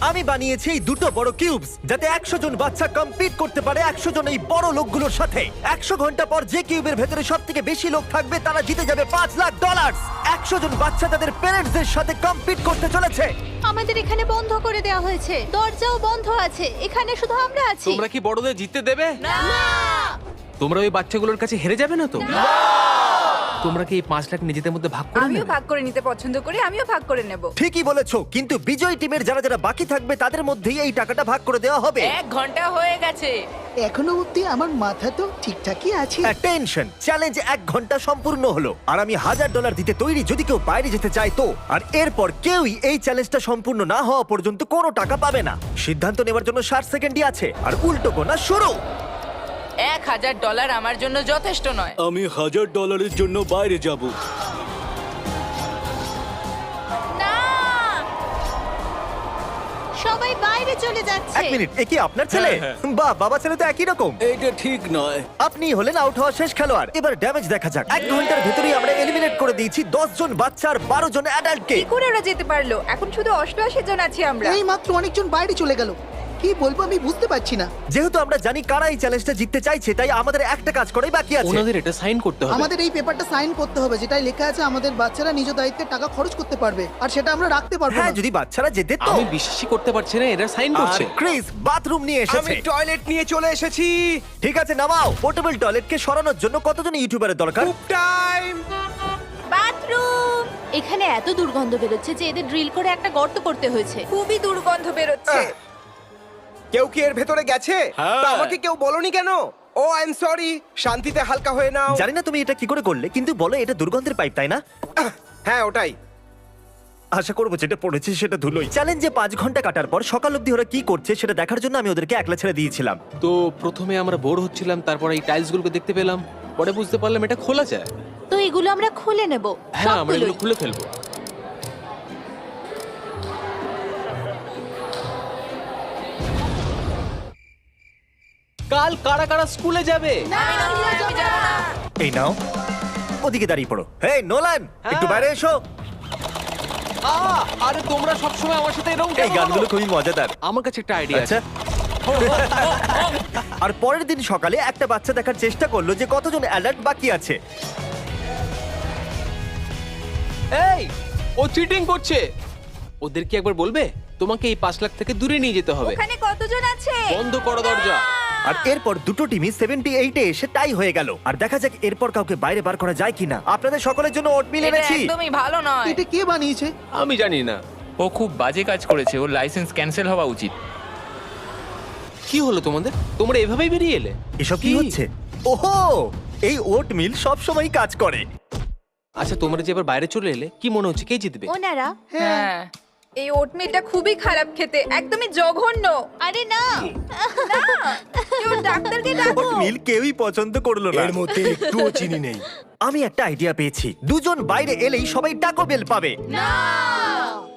আমি বানিয়েছি এই দুটো বড় কিউবস যাতে 100 জন বাচ্চা কম্পিট করতে পারে 100 জন এই বড় লোকগুলোর সাথে। 100 ঘন্টা পর যে কিউবের ভেতরে সবথেকে বেশি লোক থাকবে তারা জিতে যাবে $5,00,000। 100 জন বাচ্চা তাদের প্যারেন্টসদের সাথে কম্পিট করতে চলেছে। আমাদের এখানে বন্ধ করে দেওয়া হয়েছে, দরজাও বন্ধ আছে, এখানে শুধু আমরা আছি। তোমরা কি বড়দের জিততে দেবে? না! তোমরা ওই বাচ্চাগুলোর কাছে হেরে যাবে না তো? তোমরা কি এই 5 লাখ নিজেদের মধ্যে ভাগ করে আমিও নেবে? ভাগ করে নিতে পছন্দ করি, আমিও ভাগ করে নেব। ঠিকই বলেছো, কিন্তু বিজয়ী টিমের যারা যারা বাকি থাকবে তাদের মধ্যেই এই টাকাটা ভাগ করে দেওয়া হবে। 1 ঘন্টা হয়ে গেছে। এখনো অব্দি আমার মাথা তো ঠিকঠাকই আছে। টেনশন চ্যালেঞ্জ 1 ঘন্টা সম্পূর্ণ হলো আর আমি $1,000 দিতে তৈরি যদি কেউ বাইরে যেতে চায় তো। আর এরপর কেউই এই চ্যালেঞ্জটা সম্পূর্ণ না হওয়া পর্যন্ত কোনো টাকা পাবে না। সিদ্ধান্ত নেওয়ার জন্য 60 সেকেন্ডই আছে আর উল্টো গোনা শুরু। $1,000 আমার জন্য যথেষ্ট নয়। আমি $1,000 জন্য বাইরে যাব। না! সবাই বাইরে চলে যাচ্ছে। 1 মিনিট, এ কি আপনার ছেলে? বাহ, বাবা ছেলে তো একই রকম। এটা ঠিক নয়। আপনি হলেন আউট হওয়া শেষ খেলোয়াড়। এবার ড্যামেজ দেখা যাক। 1 ঘন্টার ভেতরেই আমরা এলিমিনেট করে দিয়েছি 10 জন বাচ্চা আর 12 জন অ্যাডাল্টকে। কি করে ওরা যেতে পারলো? এখন শুধু 88 জন আছি আমরা। এই মাত্র অনেকজন বাইরে চলে গেল। কি বলবো আমি বুঝতে পারছি না। যেহেতু আমরা জানি কারা এই চ্যালেঞ্জটা জিততে চাইছে তাই আমাদের একটা কাজ করাই বাকি আছে। ওনাদের এটা সাইন করতে হবে। আমাদের এই পেপারটা সাইন করতে হবে যেটাই লেখা আছে আমাদের বাচ্চারা নিজ দায়িত্বে টাকা খরচ করতে পারবে আর সেটা আমরা রাখতে পারবো হ্যাঁ, না। যদি বাচ্চারা যেতে তো। আমি বিশ্বাসই করতে পারছি না এরা সাইন আর করছে। ক্রিস বাথরুম নিয়ে এসেছে। আমি টয়লেট নিয়ে চলে এসেছি। ঠিক আছে, নামাও। পোর্টেবল টয়লেটকে সরানোর জন্য কতজন ইউটিউবারের দরকার? খুব টাইম। বাথরুম! এখানে এত দুর্গন্ধ বেরোচ্ছে যে এদের ড্রিল করে একটা গর্ত করতে হয়েছে। খুবই দুর্গন্ধ বেরোচ্ছে। কেউ কি এর ভেতরে গেছে? তা আমাকে কেউ বলনি কেন? ও আই এম সরি। শান্তিতে হালকা হয়ে নাও। জানি না তুমি এটা কি করে করলে, কিন্তু বলো এটা দুর্গন্ধের পাইপ, তাই না? হ্যাঁ ওটাই। আশা করবো যেটা পড়েছে সেটা ধুলোই। চ্যালেঞ্জে 5 ঘন্টা কাটার পর সকাল অবধি ওরা কি করছে সেটা দেখার জন্য আমি ওদেরকে একলা ছেড়ে দিয়েছিলাম। তো প্রথমে আমরা বোর হচ্ছিলাম, তারপর এই টাইলসগুলোকে দেখতে পেলাম, পরে বুঝতে পারলাম এটা খোলা যায়। তো এগুলো আমরা খুলে নেব। হ্যাঁ, আমরা এগুলো সবগুলোই। খুলে ফেলবো। কাল কারা কারা স্কুলে যাবে? আমি যাবো না। এই নাও, ওদিকে দাঁড়িয়ে পড়ো। হেই নোলান, একটু বাইরে এসো। আরে তোমরা সবসময় আমার সাথে এরকম এই গানগুলো খুবই মজাদার। আমার কাছে একটা আইডিয়া আছে। আচ্ছা। আর পরের দিন সকালে একটা বাচ্চা দেখার চেষ্টা করলো যে কতজন অ্যালার্ট বাকি আছে। এই, ও চিটিং করছে। ওদের কি একবার বলবে তোমাকে এই 5 লাখ থেকে দূরে নিয়ে যেতে হবে? ওখানে কতজন আছে? বন্ধ করো দরজা। আর এরপর দুটো টিমই 78-এ এসে টাই হয়ে গেল। আর দেখা যাক এরপর কাউকে বাইরে বার করা যায় কিনা। আপনাদের সকলের জন্য ওটমিল এটা এনেছি। একদমই ভালো নয়। এটা কে বানিয়েছে? আমি জানি না। ও খুব বাজে কাজ করেছে, ওর লাইসেন্স ক্যান্সেল হওয়া উচিত। কি হলো তোমাদের? তোমরা এভাবেই বেরিয়ে এলে? এসব কি হচ্ছে? ওহো, এই ওটমিল সব সময় কাজ করে। আচ্ছা, তোমরা যে এবার বাইরে চলে এলে, কি মনে হচ্ছে কে জিতবে? ওনারা? হ্যাঁ, এই ওটমিলটা খুবই খারাপ খেতে, একদমই জঘন্য। আরে না! কেউ ডাক্তারকে ডাকো। ওটমিল কেউই পছন্দ করলো না। এর মধ্যে একটুও চিনি নেই। আমি একটা আইডিয়া পেয়েছি। দুজন বাইরে এলেই সবাই টাকো বেল পাবে। না!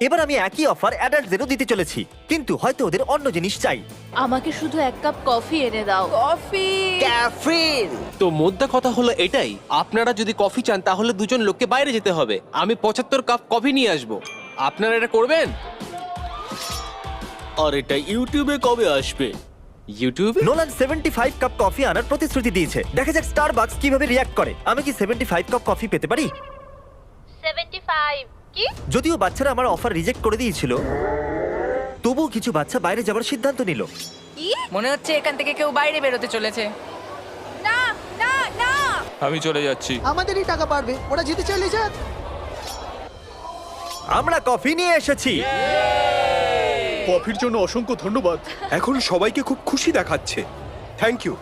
এবার আমি একই অফার অ্যাডাল্টদেরও দিতে চলেছি, কিন্তু হয়তো ওদের অন্য জিনিস চাই। আমাকে শুধু 1 কাপ কফি এনে দাও। কফি। ক্যাফিন। তো মোদ্দা কথা হলো এটাই, আপনারা যদি কফি চান তাহলে দুজন লোককে বাইরে যেতে হবে। আমি 75 কাপ কফি নিয়ে আসবো। আপনারা এটা করবেন? আর এটা ইউটিউবে কবে আসবে? ইউটিউবে? নোলান 75 কাপ কফি আনার প্রতিশ্রুতি দিয়েছে। দেখা যাক স্টারবাকস কিভাবে রিঅ্যাক্ট করে। আমি কি 75 কাপ কফি পেতে পারি? 75 কি? যদিও বাচ্চারা আমার অফার রিজেক্ট করে দিয়েছিল, তবুও কিছু বাচ্চা বাইরে যাবার সিদ্ধান্ত নিল। কি? মনে হচ্ছে এখান থেকে কেউ বাইরে বেরোতে চলেছে। না না না। আমি চলে যাচ্ছি। আমাদেরই টাকা পারবে, ওরা যেতে চাইলে যাক। আমরা কফি নিয়ে এসেছি। কফির জন্য অসংখ্য ধন্যবাদ। এখন সবাইকে খুব খুশি দেখাচ্ছে। Thank you.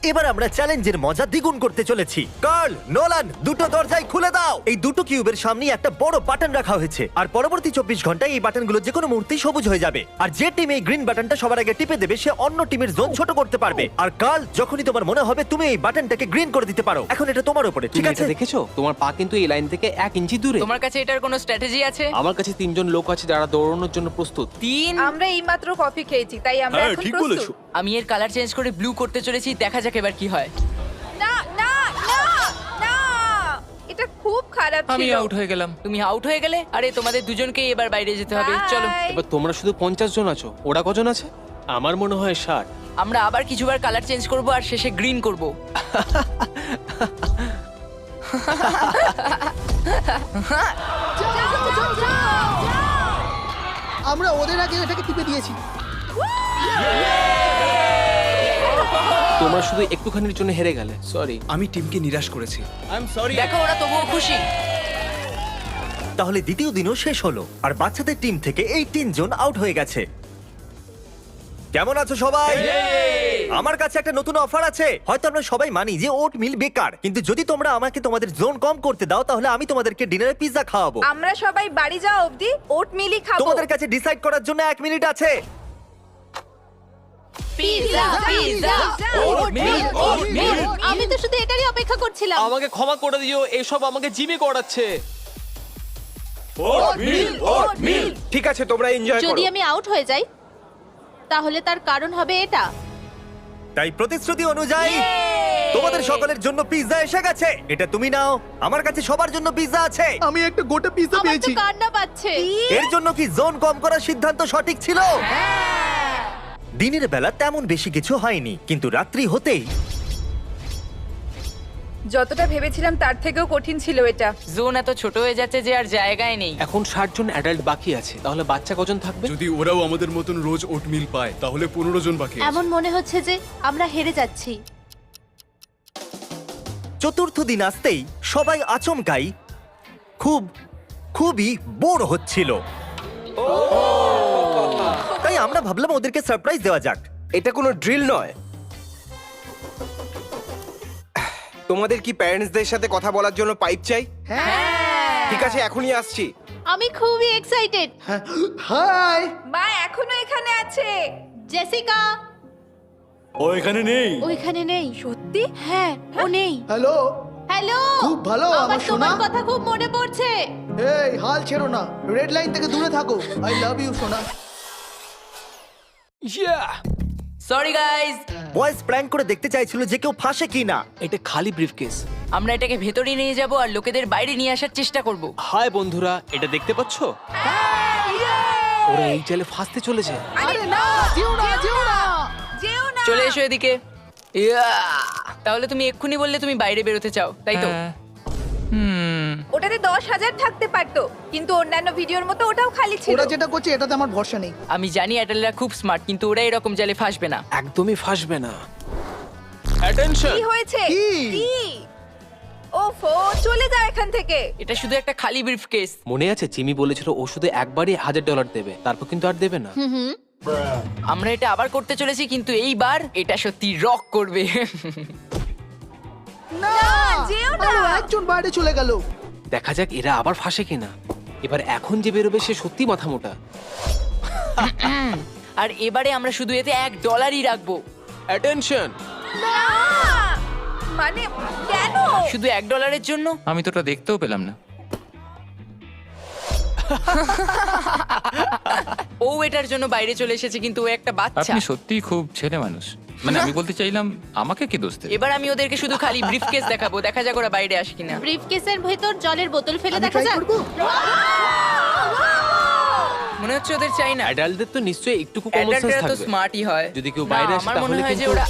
এবার আমরা চ্যালেঞ্জের মজা দ্বিগুণ করতে চলেছি। কার্ল, নোলান, দুটো দরজাই খুলে দাও। এই দুটো কিউবের সামনেই একটা বড় বাটন রাখা হয়েছে আর পরবর্তী 24 ঘন্টায় এই বাটনগুলো যে কোনো মুহূর্তেই সবুজ হয়ে যাবে। আর যে টিম এই গ্রিন বাটনটা সবার আগে টিপে দেবে সে অন্য টিমের জোন ছোট করতে পারবে। আর কার্ল, যখনই তোমার মনে হবে তুমি এই বাটনটাকে গ্রিন করে দিতে পারো। এখন এটা তোমার উপরে, ঠিক তুমি আছে? এটা দেখেছো? তোমার পা কিন্তু এই লাইন থেকে 1 ইঞ্চি দূরে। তোমার কাছে এটার কোনো স্ট্র্যাটেজি আছে? আমার কাছে 3 জন লোক আছে যারা দৌড়ানোর জন্য প্রস্তুত। 3? আমরা এইমাত্র কফি খেয়েছি, তাই আমরা হ্যাঁ, এখন ঠিক প্রস্তুত। বলেছো। আমি এর কালার চেঞ্জ করে ব্লু করতে চলেছি, দেখা যাক এবার কি হয়। না না না না, এটা খুব খারাপ আমি ছিল। আউট হয়ে গেলাম। তুমি আউট হয়ে গেলে? আরে তোমাদের দুজনকেই এবার বাইরে যেতে হবে। চলো। Bye! এবার তোমরা শুধু 50 জন আছো, ওরা কজন আছে? আমার মনে হয় 60। আমরা আবার কিছুবার কালার চেঞ্জ করব আর শেষে গ্রিন করব। আমরা ওদের আগে এটাকে টিপে দিয়েছি। তোমরা শুধু একটুখানির জন্য হেরে গেলে, সরি। আমি টিমকে নিরাশ করেছি। I am sorry. দেখো ওরা তবুও খুশি। তাহলে দ্বিতীয় দিনও শেষ হলো আর বাচ্চাদের টিম থেকে 18 জন আউট হয়ে গেছে। কেমন আছো সবাই? আমার কাছে একটা নতুন অফার আছে। হয়তো আমরা সবাই মানি যে ওট মিল বেকার, কিন্তু যদি তোমরা আমাকে তোমাদের জোন কম করতে দাও তাহলে আমি তোমাদেরকে ডিনারে পিৎজা খাওয়াবো। আমরা সবাই বাড়ি যাওয়া অবধি ওট মিলই খাবো। তোমাদের কাছে ডিসাইড করার জন্য 1 মিনিট আছে। পিৎজা পিৎজা আমি তো শুধু এটারই অপেক্ষা করছিলাম। আমাকে ক্ষমা করে দিও, এসব আমাকে জিমে করাচ্ছে। ঠিক আছে, তোমরা এনজয় যদি করো। আমি আউট হয়ে যাই তাহলে তার কারণ হবে এটা। তাই প্রতিশ্রুতি অনুযায়ী তোমাদের সকলের জন্য পিৎজা এসে গেছে। এটা তুমি নাও। আমার কাছে সবার জন্য পিৎজা আছে। আমি একটা গোটা পিৎজা আমার তো পেয়েছি। কান্না পাচ্ছে। এর জন্য কি জোন কম করার সিদ্ধান্ত সঠিক ছিল? দিনের বেলা তেমন বেশি কিছু হয়নি, কিন্তু রাত্রি হতেই যতটা ভেবেছিলাম তার থেকেও কঠিন ছিল এটা। জোন এত ছোট হয়ে যাচ্ছে যে আর জায়গায় নেই। এখন 60 জন অ্যাডাল্ট বাকি আছে, তাহলে বাচ্চা কজন থাকবে? যদি ওরাও আমাদের মতন রোজ ওটমিল পায় তাহলে 15 জন বাকি আছে। এমন মনে হচ্ছে যে আমরা হেরে যাচ্ছি। চতুর্থ দিন আসতেই সবাই আচমকাই খুবই বোর হচ্ছিল। তাই আমরা ভাবলাম ওদেরকে সারপ্রাইজ দেওয়া যাক। এটা কোনো ড্রিল নয়। তোমাদের কি প্যারেন্টসদের সাথে কথা বলার জন্য পাইপ চাই? ঠিক আছে, এখনই আসছি। আমি খুবই এক্সাইটেড। হাই, মা এখনো এখানে আছে। জেসিকা ও এখানে নেই। ওইখানে নেই। সত্যি? হ্যাঁ, ও নেই। হ্যালো। হ্যালো। খুব ভালো, আমার সোনা। তোমার কথা খুব মনে পড়ছে। এই হাল ছেড়ো না, রেড লাইন থেকে দূরে থাকো। আই লাভ ইউ সোনা। সরি গাইস, বয়েজ প্র্যাঙ্ক করে দেখতে চাইছিল যে কেউ ফাঁসে কিনা। এটা খালি ব্রিফকেস। আমরা এটাকে ভেতরে নিয়ে যাব আর লোকেদের বাইরে নিয়ে আসার চেষ্টা করব। হাই বন্ধুরা, এটা দেখতে পাচ্ছো? ওরা এই জালে ফাঁসতে চলেছে। আরে না, যেও না, যেও না। চলে এসো এদিকে। তাহলে তুমি এক্ষুনি বললে তুমি বাইরে বেরোতে চাও, তাই তো? হ্যাঁ। হুম। ওটাতে 10,000 থাকতে পারতো, কিন্তু অন্যান্য ভিডিওর মতো ওটাও খালি ছিল। ওরা যেটা করছে এটাতে আমার ভরসা নেই। আমি জানি অ্যাডাল্টরা খুব স্মার্ট, কিন্তু ওরা এরকম জালে ফাঁসবে না। একদমই ফাঁসবে না। অ্যাটেনশন! কি হয়েছে? কি? ওফো, চলে যাও এখান থেকে। এটা শুধু একটা খালি ব্রিফকেস। মনে আছে জিমি বলেছিল ও শুধু একবারই $1000 দেবে, তারপর কিন্তু আর দেবে না। আমরা এটা আবার করতে চলেছি, কিন্তু এইবার এটা সত্যি রক করবে। না, যেও না। আরো একজন বাইরে চলে গেল। দেখা যাক এরা আবার ফাঁসে কিনা। এবার এখন যে বেরোবে সে সত্যি মাথা মোটা। আর এবারে আমরা শুধু এতে $1 রাখবো। অ্যাটেনশন! না, মানে কেন? শুধু $1 জন্য। আমি তো ওটা দেখতেও পেলাম না। ও এটার জন্য বাইরে চলে এসেছে, কিন্তু ও একটা বাচ্চা। আপনি সত্যিই খুব ছেলে মানুষ। মানে আমি বলতে চাইলাম আমাকে কি দোষ দেবে? এবার আমি ওদেরকে শুধু খালি ব্রিফকেস দেখাবো, দেখা যাক ওরা বাইরে আসে কিনা। ব্রিফকেসের ভেতর জলের বোতল ফেলে আমি দেখা try যাক। করবো? মনে হচ্ছে ওদের চাই না। অ্যাডাল্টদের তো নিশ্চয়ই একটু কমন সেন্স অ্যাডাল্টরা তো থাকবে। স্মার্টই হয়। যদি কেউ না, বাইরে আসে আমার মনে তাহলে হয় যে কিন্তু ওরা।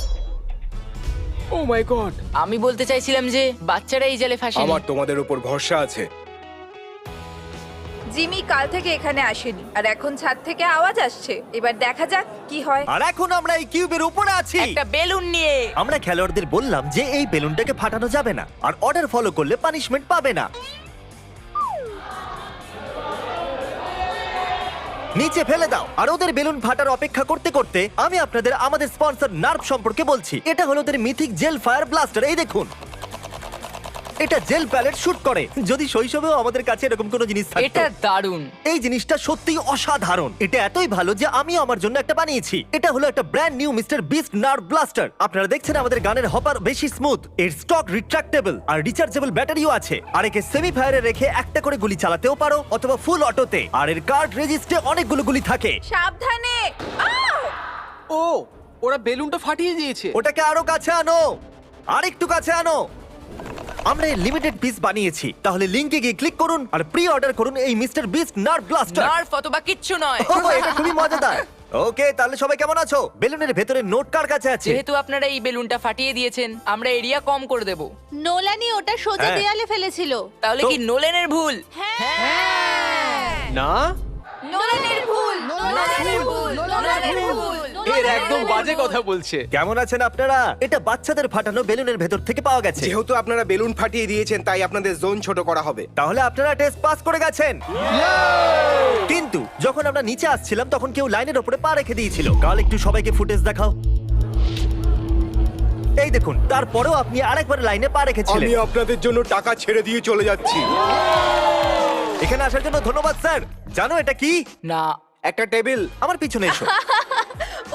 ও মাই গড! আমি বলতে চাইছিলাম যে বাচ্চারা এই জালে ফাঁসে। আমার তোমাদের উপর ভরসা আছে। জিমি কাল থেকে এখানে আসেনি, আর এখন ছাদ থেকে আওয়াজ আসছে। এবার দেখা যাক কি হয়। আর এখন আমরা এই কিউবের উপরে আছি। একটা বেলুন নিয়ে। আমরা খেলোয়াড়দের বললাম যে এই বেলুনটাকে ফাটানো যাবে না, আর অর্ডার ফলো করলে পানিশমেন্ট পাবে না। নিচে ফেলে দাও। আর ওদের বেলুন ফাটার অপেক্ষা করতে করতে আমি আপনাদের আমাদের স্পন্সর নার্ভ সম্পর্কে বলছি। এটা হলো ওদের মিথিক জেল ফায়ার ব্লাস্টার। এই দেখুন, এটা জেল প্যালেট শুট করে। যদি শৈশবেও আমাদের কাছে এরকম কোনো জিনিস থাকতো। এটা দারুণ। এই জিনিসটা সত্যিই অসাধারণ। এটা এতই ভালো যে আমি আমার জন্য একটা বানিয়েছি। এটা হলো একটা brand new mister beast nerve blaster. আপনারা দেখছেন আমাদের গানের হপার বেশি স্মুথ, এর স্টক রিট্রাক্টেবল আর রিচার্জেবল ব্যাটারিও আছে। আর একে সেমি ফায়ারে রেখে একটা করে গুলি চালাতেও পারো অথবা ফুল অটোতে। আর এর কার্ড রেজিস্টে অনেকগুলো গুলি থাকে। সাবধানে। ও, ওরা বেলুনটা ফাটিয়ে দিয়েছে। ওটাকে আরো কাছে আনো, আর একটু কাছে আনো। আমরা লিমিটেড পিস বানিয়েছি, তাহলে লিংকে গিয়ে ক্লিক করুন আর প্রি অর্ডার করুন এই mister beast nerve blaster. Nerve অথবা কিচ্ছু নয়। এটা খুবই মজাদার। ওকে, তাহলে সবাই কেমন আছো? বেলুনের ভেতরে নোট কার কাছে আছে? যেহেতু আপনারা এই বেলুনটা ফাটিয়ে দিয়েছেন, আমরা এরিয়া কম করে দেব। নোলানই ওটা সোজা হ্যাঁ। দেয়ালে ফেলেছিল। তাহলে কি নোলেনের ভুল? না, নোলানের ভুল, নোলানের ভুল, নোলানের ভুল। এর একদম বাজে কথা বলছে। কেমন আছেন আপনারা? এটা বাচ্চাদের ফাটানো বেলুনের ভেতর থেকে পাওয়া গেছে। যেহেতু আপনারা বেলুন ফাটিয়ে দিয়েছেন তাই আপনাদের জোন ছোট করা হবে। তাহলে আপনারা টেস্ট পাস করে গেছেন। কিন্তু যখন আমরা নিচে আসছিলাম তখন কেউ লাইনের উপরে পা রেখে দিয়েছিল। কাল একটু সবাইকে ফুটেজ দেখাও। এই দেখুন, তারপরেও আপনি আরেকবার লাইনে পা রেখেছিলেন। আমি আপনাদের জন্য টাকা ছেড়ে দিয়ে চলে যাচ্ছি। এখানে আসার জন্য ধন্যবাদ স্যার। জানো এটা কি? না, একটা টেবিল। আমার পিছনে এসো।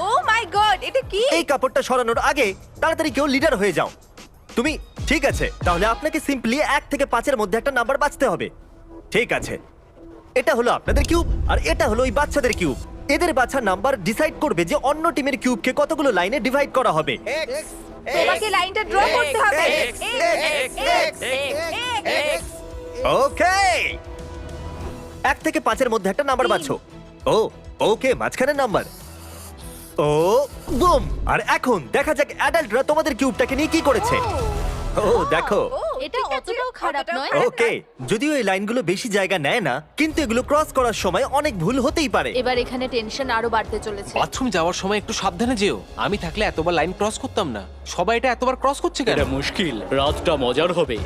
ও মাই গড, এটা কি? এই কাপড়টা সরানোর আগে তাড়াতাড়ি কেউ লিডার হয়ে যাও। তুমি ঠিক আছে, তাহলে আপনাকে সিম্পলি 1 থেকে 5-এর মধ্যে একটা নাম্বার বাছতে হবে। ঠিক আছে, এটা হলো আপনাদের কিউব আর এটা হলো ওই বাচ্চাদের কিউব। এদের বাছা নাম্বার ডিসাইড করবে যে অন্য টিমের কিউবকে কতগুলো লাইনে ডিভাইড করা হবে। তোমাকে লাইনটা ড্র করতে হবে। ওকে, 1 থেকে 5-এর মধ্যে একটা নাম্বার বাছো। ও ওকে, মাঝখানের নাম্বার। ও বুম। আর এখন দেখা যাক অ্যাডাল্টরা তোমাদের কিউবটাকে নিয়ে কি করেছে। ও দেখো, এটা অতটাও খারাপ নয়। ওকে, যদিও এই লাইনগুলো বেশি জায়গা নেয় না, কিন্তু এগুলো ক্রস করার সময় অনেক ভুল হতেই পারে। এবার এখানে টেনশন আরো বাড়তে চলেছে। বাথরুম যাওয়ার সময় একটু সাবধানে যেও। আমি থাকলে এতবার লাইন ক্রস করতাম না। সবাই এটা এতবার ক্রস করছে কেন? এটা মুশকিল, রাতটা মজার হবে।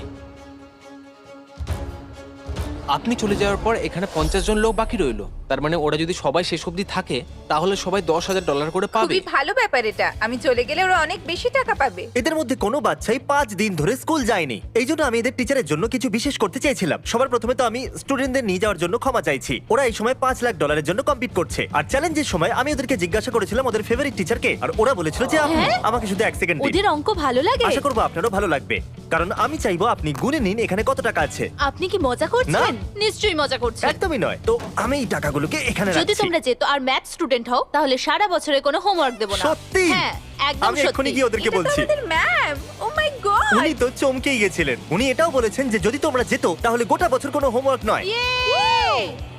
আপনি চলে যাওয়ার পর এখানে 50 জন লোক বাকি রইলো। তার মানে ওরা যদি সবাই শেষ অবধি থাকে তাহলে সবাই $10,000 করে পাবে। খুবই ভালো ব্যাপার এটা। আমি চলে গেলে ওরা অনেক বেশি টাকা পাবে। এদের মধ্যে কোনো বাচ্চাই 5 দিন ধরে স্কুল যায়নি। এই জন্য আমি এদের টিচারের জন্য কিছু বিশেষ করতে চেয়েছিলাম। সবার প্রথমে তো আমি স্টুডেন্টদের নিয়ে যাওয়ার জন্য ক্ষমা চাইছি। ওরা এই সময় $5 লাখ জন্য কম্পিট করছে। আর চ্যালেঞ্জের সময় আমি ওদেরকে জিজ্ঞাসা করেছিলাম ওদের ফেভারিট টিচারকে, আর ওরা বলেছিল যে আপনি। আমাকে শুধু 1 সেকেন্ড দিন। ওদের অঙ্ক ভালো লাগে? আশা করবো আপনারও ভালো লাগবে, কারণ আমি চাইবো আপনি গুনে নিন এখানে কত টাকা আছে। আপনি কি মজা করছেন? নিশ্চয়ই মজা করছেন। একদমই নয়। তো আমি এই টাকাগুলোকে এখানে যদি রাখছি। তোমরা যেত আর ম্যাথ স্টুডেন্ট হও তাহলে সারা বছরে কোনো হোমওয়ার্ক দেব না। সত্যি? হ্যাঁ, একদম আমি এক্ষুনি সত্যি। গিয়ে ওদেরকে বলছি। ম্যাম, ও মাই গড। উনি তো চমকেই গেছিলেন। উনি এটাও বলেছেন যে যদি তোমরা যেত তাহলে গোটা বছর কোনো হোমওয়ার্ক নয়।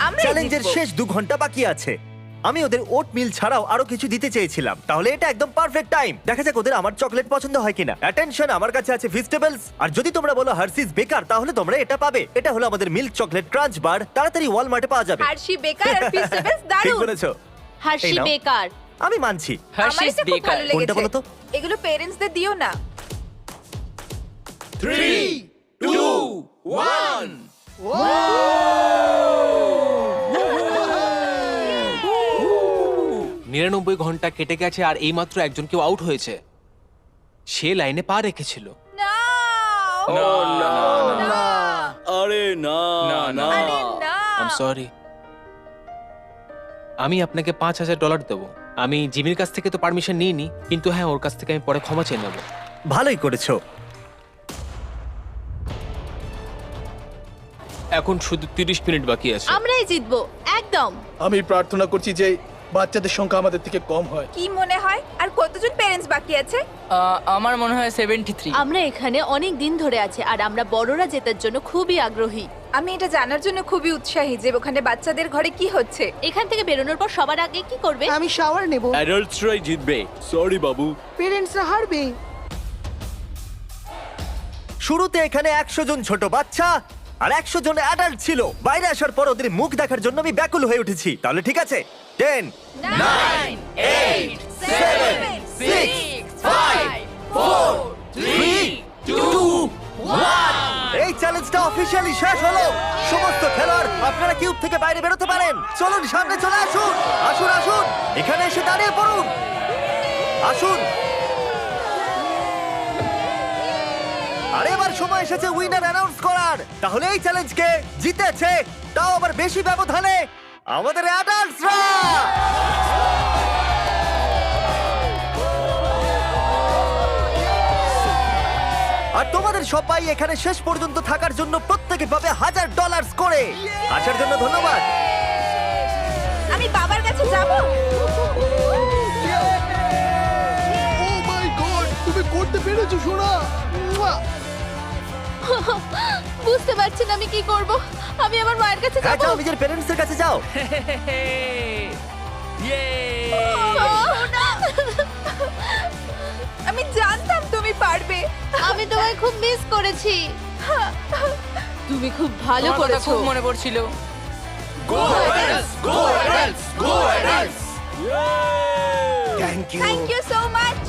আমরা চ্যালেঞ্জের শেষ 2 ঘন্টা বাকি আছে। আমি ওদের ওট মিল ছাড়াও আরো কিছু দিতে চেয়েছিলাম, তাহলে এটা একদম পারফেক্ট টাইম। দেখা যাক ওদের আমার চকলেট পছন্দ হয় কিনা। অ্যাটেনশন, আমার কাছে আছে ভেজিটেবলস, আর যদি তোমরা বলো হার্সিস বেকার তাহলে তোমরা এটা পাবে। এটা হলো আমাদের মিল্ক চকলেট ক্রাঞ্চ বার, তাড়াতাড়ি ওয়ালমার্টে পাওয়া যাবে। হার্শি বেকার আর ফিস্টেবলস ঠিক দারুণ। বলেছো। হার্শি এই নাও। বেকার। আমি মানছি। আমার হার্শিস এটা খুব বেকার। ভালো কোনটা বলো লেগেছে। তো? এগুলো পেরেন্টসদের দিও না। 3, 2, 1। 99 ঘন্টা কেটে গেছে আর এইমাত্র একজন কেউ আউট হয়েছে। সে লাইনে পা রেখেছিল। না। আরে না না। আরে না। I am sorry. আমি আপনাকে $5,000 দেবো। আমি জিমির কাছ থেকে তো পারমিশন নিইনি, কিন্তু হ্যাঁ, ওর কাছ থেকে আমি পরে ক্ষমা চেয়ে নেবো। ভালোই করেছো। এখন শুধু 30 মিনিট বাকি আছে। আমরাই জিতবো একদম। আমি প্রার্থনা করছি যে বাচ্চাদের সংখ্যা আমাদের থেকে কম হয়। কি মনে হয় আর কতজন পেরেন্টস বাকি আছে? আমার মনে হয় 73। আমরা এখানে অনেক দিন ধরে আছি আর আমরা বড়রা জেতার জন্য খুবই আগ্রহী। আমি এটা জানার জন্য খুবই উৎসাহী যে ওখানে বাচ্চাদের ঘরে কি হচ্ছে। এখান থেকে বেরোনোর পর সবার আগে কি করবে? আমি শাওয়ার নেব। অ্যাডাল্টসরাই জিতবে। সরি বাবু। পেরেন্টসরা হারবে। শুরুতে এখানে 100 জন ছোট বাচ্চা আর 100 জন অ্যাডাল্ট ছিল। বাইরে আসার পর ওদের মুখ দেখার জন্য আমি ব্যাকুল হয়ে উঠেছি। তাহলে ঠিক আছে, 10, 9, 8, 7, 6, 5, 4, 3, 2, 1। এই চ্যালেঞ্জটা অফিশিয়ালি শেষ হলো। সমস্ত খেলোয়াড় আপনারা কিউব থেকে বাইরে বেরোতে পারেন। চলুন সামনে চলে আসুন। আসুন আসুন, এখানে এসে দাঁড়িয়ে পড়ুন। আসুন। আর এবার সময় এসেছে উইনার অ্যানাউন্স করার। তাহলে এই চ্যালেঞ্জকে জিতেছে, তাও আবার বেশি ব্যবধানে, আমাদের অ্যাডাল্টসরা। আর তোমাদের সবাই এখানে শেষ পর্যন্ত থাকার জন্য প্রত্যেকে পাবে $1,000 করে। আসার জন্য ধন্যবাদ। আমি বাবার কাছে যাব। ও মাই গড, তুমি করতে পেরেছো সোনা। বুঝতে পারছি না আমি কি করব। আমি আমার মায়ের কাছে হ্যাঁ যাব। যাও, নিজের প্যারেন্টসের কাছে যাও। আমি জানতাম তুমি পারবে। আমি তোমায় খুব মিস করেছি। তুমি খুব ভালো তোমার কথা করেছো। খুব মনে পড়ছিল। Thank you thank you so much.